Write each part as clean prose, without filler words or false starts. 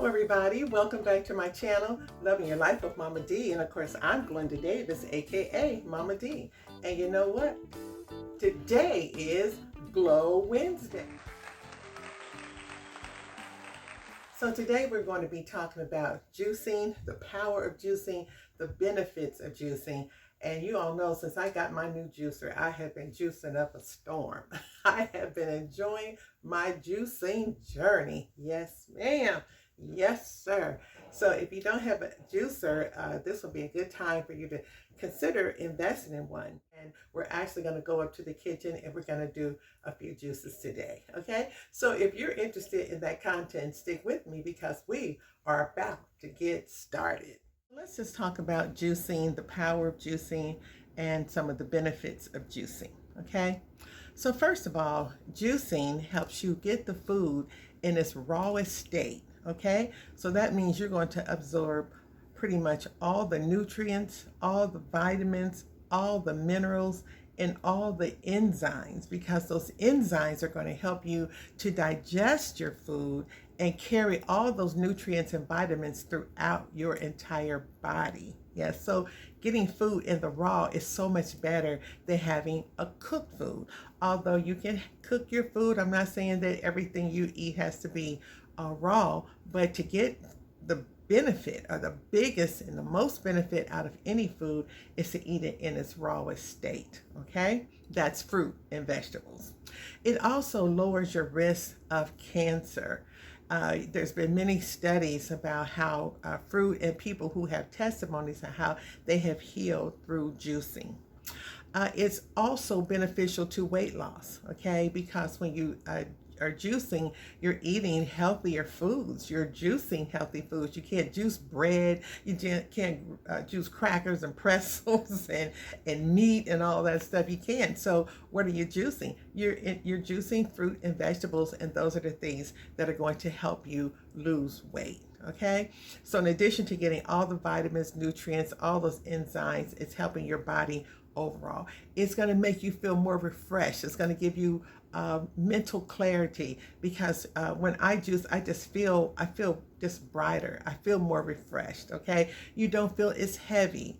everybody. Welcome back to my channel, Loving Your Life with Mama D. And of course, I'm Glenda Davis, aka Mama D. And you know what? Today is Glow Wednesday. So today we're going to be talking about juicing, the power of juicing, the benefits of juicing. And you all know, since I got my new juicer, I have been juicing up a storm. I have been enjoying my juicing journey. Yes, ma'am. Yes, sir. So if you don't have a juicer, this will be a good time for you to consider investing in one. And we're actually going to go up to the kitchen and we're going to do a few juices today. Okay. So if you're interested in that content, stick with me because we are about to get started. Let's just talk about juicing, the power of juicing, and some of the benefits of juicing. Okay. So first of all, juicing helps you get the food in its rawest state. Okay, so that means you're going to absorb pretty much all the nutrients, all the vitamins, all the minerals, and all the enzymes, because those enzymes are going to help you to digest your food and carry all those nutrients and vitamins throughout your entire body. Yes, so getting food in the raw is so much better than having a cooked food. Although you can cook your food, I'm not saying that everything you eat has to be raw, but to get the benefit, or the biggest and the most benefit out of any food, is to eat it in its rawest state. Okay, that's fruit and vegetables. It also lowers your risk of cancer. There's been many studies about how fruit, and people who have testimonies of how they have healed through juicing. It's also beneficial to weight loss, okay, because when you are juicing, you're eating healthier foods. You're juicing healthy foods. You can't juice bread. You can't juice crackers and pretzels and meat and all that stuff. You can't. So what are you juicing? You're juicing fruit and vegetables, and those are the things that are going to help you lose weight. Okay, so in addition to getting all the vitamins, nutrients, all those enzymes, it's helping your body overall. It's going to make you feel more refreshed. It's going to give you mental clarity, because when I juice, I feel just brighter. I feel more refreshed. Okay, you don't feel as heavy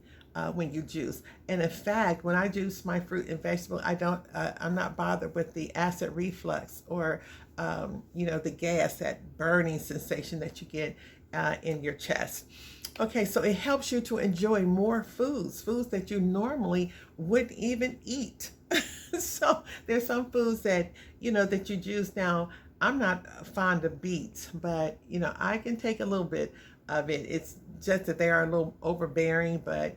when you juice. And in fact, when I juice my fruit and vegetable, I'm not bothered with the acid reflux, or the gas, that burning sensation that you get in your chest. Okay, so it helps you to enjoy more foods that you normally wouldn't even eat. So there's some foods that you juice. Now, I'm not fond of beets, but I can take a little bit of it. It's just that they are a little overbearing, but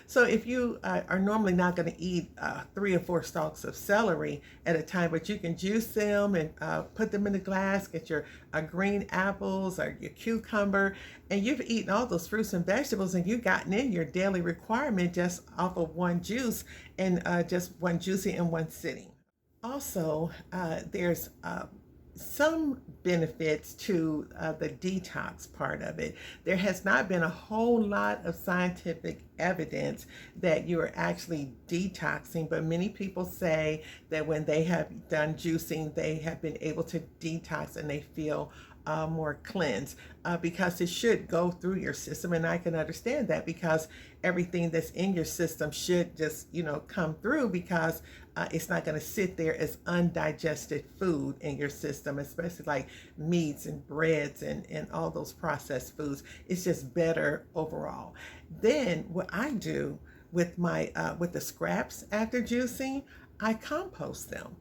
So if you are normally not going to eat 3 or 4 stalks of celery at a time, but you can juice them and put them in a glass, get your green apples or your cucumber, and you've eaten all those fruits and vegetables, and you've gotten in your daily requirement just off of one juice, and just one juicing in one sitting. Also, there's some benefits to the detox part of it. There has not been a whole lot of scientific evidence that you are actually detoxing, but many people say that when they have done juicing, they have been able to detox and they feel more cleansed, because it should go through your system. And I can understand that, because everything that's in your system should just come through, because it's not going to sit there as undigested food in your system, especially like meats and breads and all those processed foods. It's just better overall. Then what I do with my with the scraps after juicing, I compost them.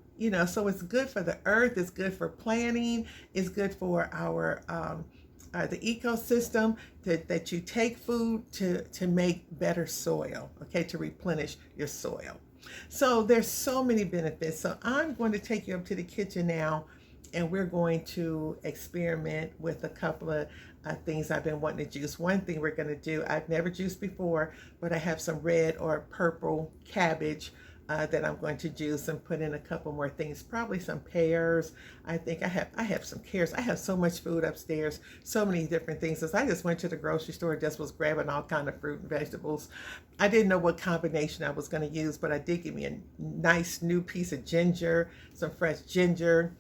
So it's good for the earth, it's good for planting, it's good for our the ecosystem, that you take food to make better soil, okay, to replenish your soil. So there's so many benefits. So I'm going to take you up to the kitchen now, and we're going to experiment with a couple of things I've been wanting to juice. One thing we're going to do, I've never juiced before, but I have some red or purple cabbage that I'm going to juice, and put in a couple more things, probably some pears. I think I have some carrots. I have so much food upstairs, so many different things. As I just went to the grocery store, just was grabbing all kind of fruit and vegetables. I didn't know what combination I was going to use, but I did give me a nice new piece of ginger, some fresh ginger,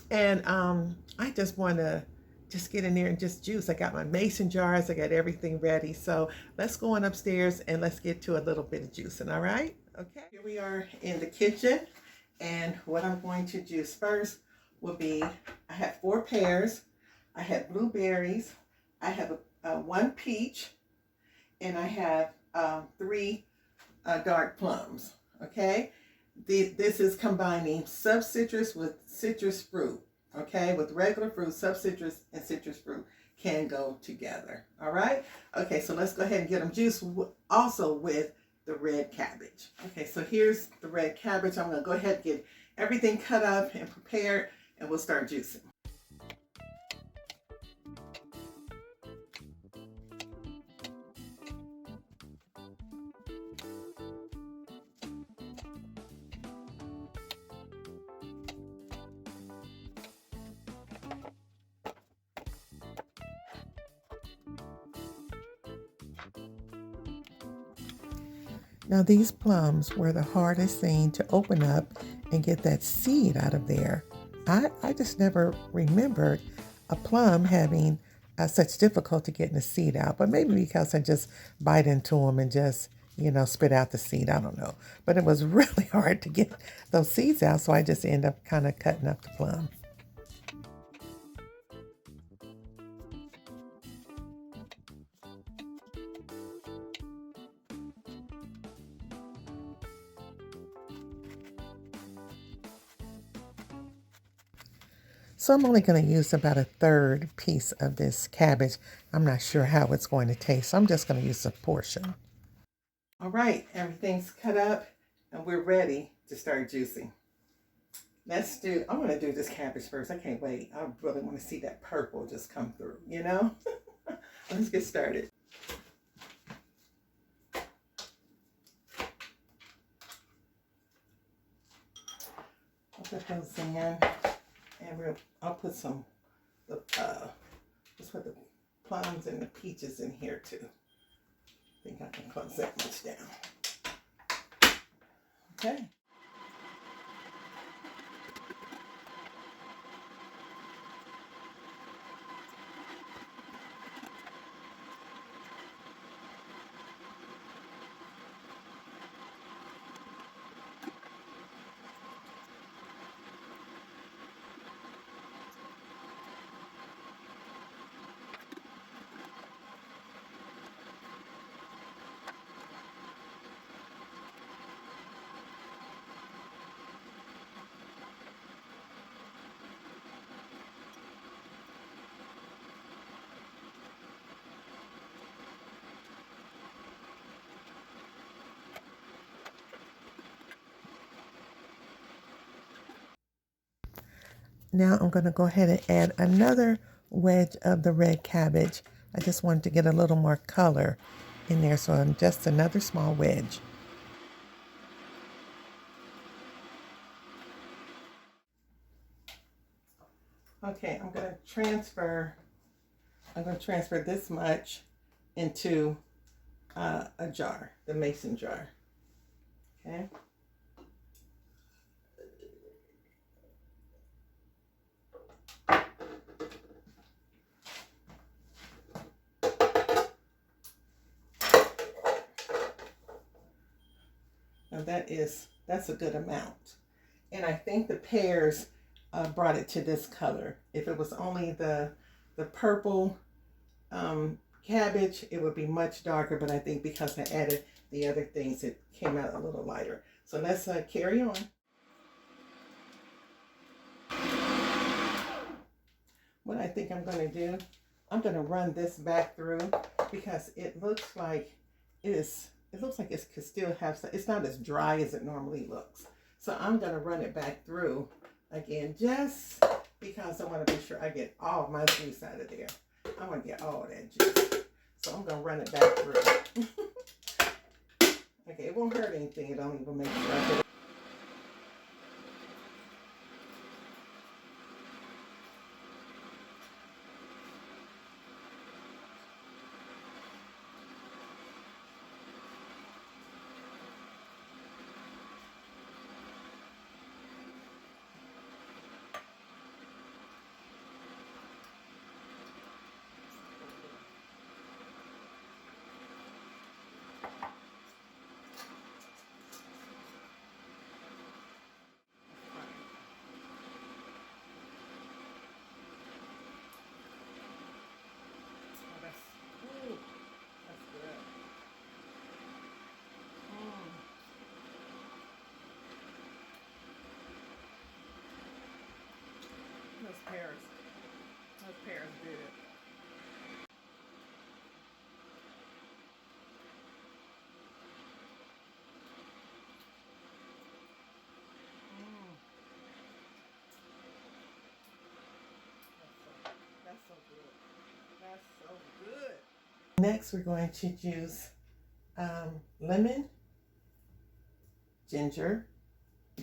and I just want to just get in there and just juice. I got my mason jars, I got everything ready. So let's go on upstairs and let's get to a little bit of juicing, all right? Okay, here we are in the kitchen, and what I'm going to juice first will be, I have 4 pears, I have blueberries, I have 1 peach, and I have 3 dark plums, okay? This is combining subcitrus with citrus fruit, okay? With regular fruit, subcitrus and citrus fruit can go together, all right? Okay, so let's go ahead and get them juiced also with the red cabbage. Okay, so here's the red cabbage. I'm gonna go ahead and get everything cut up and prepared, and we'll start juicing. Now these plums were the hardest thing to open up and get that seed out of there. I just never remembered a plum having such difficulty getting the seed out, but maybe because I just bite into them and just, spit out the seed. I don't know. But it was really hard to get those seeds out, so I just end up kind of cutting up the plum. So I'm only going to use about a third piece of this cabbage. I'm not sure how it's going to taste, so I'm just going to use a portion. All right, everything's cut up and we're ready to start juicing. I'm going to do this cabbage first. I can't wait. I really want to see that purple just come through, Let's get started. I'll put those in, and I'll put some, just put the plums and the peaches in here too. I think I can close that much down. Okay. Now I'm going to go ahead and add another wedge of the red cabbage. I just wanted to get a little more color in there, so just another small wedge. Okay, I'm going to transfer this much into a jar, the mason jar. Okay. Now that's a good amount. And I think the pears brought it to this color. If it was only the purple cabbage, it would be much darker, but I think because I added the other things, it came out a little lighter. So let's carry on. What I think I'm going to do, I'm going to run this back through because it looks like it's could still have some, it's not as dry as it normally looks. So I'm going to run it back through again, just because I want to be sure I get all my juice out of there. I want to get all of that juice. So I'm going to run it back through. Okay, it won't hurt anything. It don't even make sure I get it. Ooh, that's good. Mm, those pears. Those pears good. Mm, that's so good. That's so good. Next, we're going to juice lemon, ginger,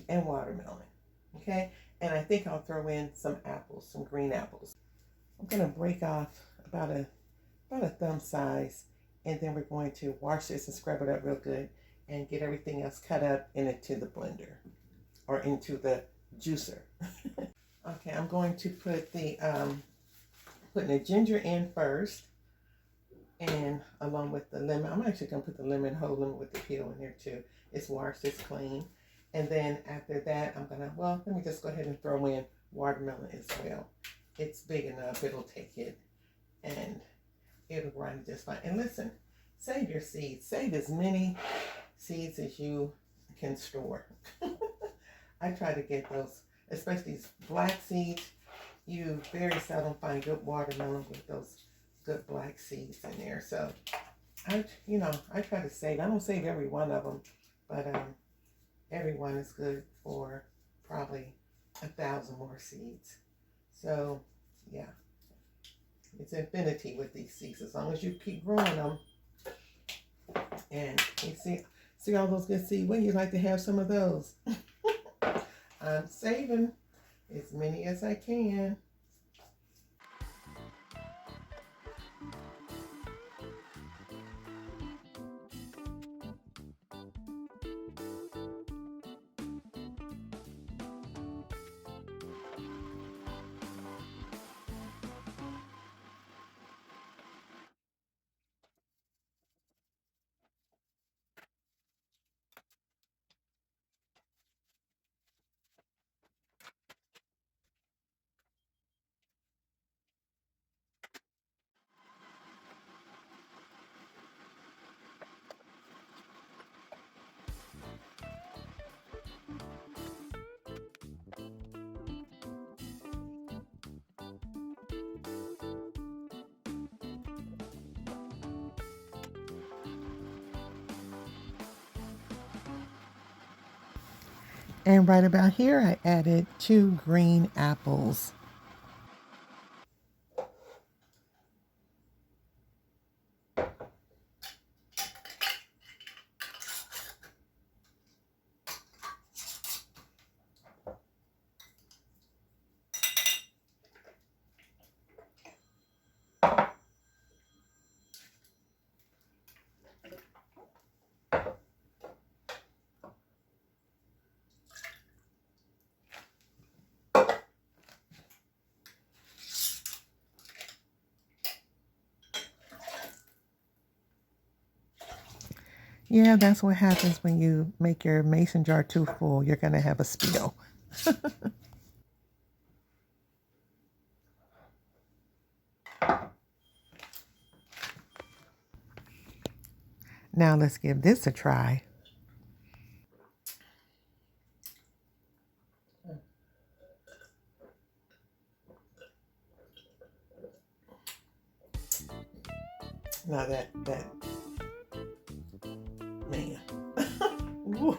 and watermelon. Okay, and I think I'll throw in some apples, some green apples. I'm gonna break off about a thumb size, and then we're going to wash this and scrub it up real good, and get everything else cut up into the blender or into the juicer. Okay, I'm going to put putting the ginger in first, and along with the lemon. I'm actually gonna put the whole lemon with the peel in there too. It's washed, it's clean. And then after that, let me just go ahead and throw in watermelon as well. It's big enough, it'll take it, and it'll grind just fine. And listen, save your seeds. Save as many seeds as you can store. I try to get those, especially these black seeds. You very seldom find good watermelon with those good black seeds in there. So I try to save. I don't save every one of them, but every one is good for probably 1,000 more seeds. So yeah, it's infinity with these seeds as long as you keep growing them. And you see all those good seeds. Wouldn't you like to have some of those? I'm saving as many as I can. And right about here, I added 2 green apples. Yeah, that's what happens when you make your mason jar too full. You're going to have a spill. Now let's give this a try. Now that man. Woo.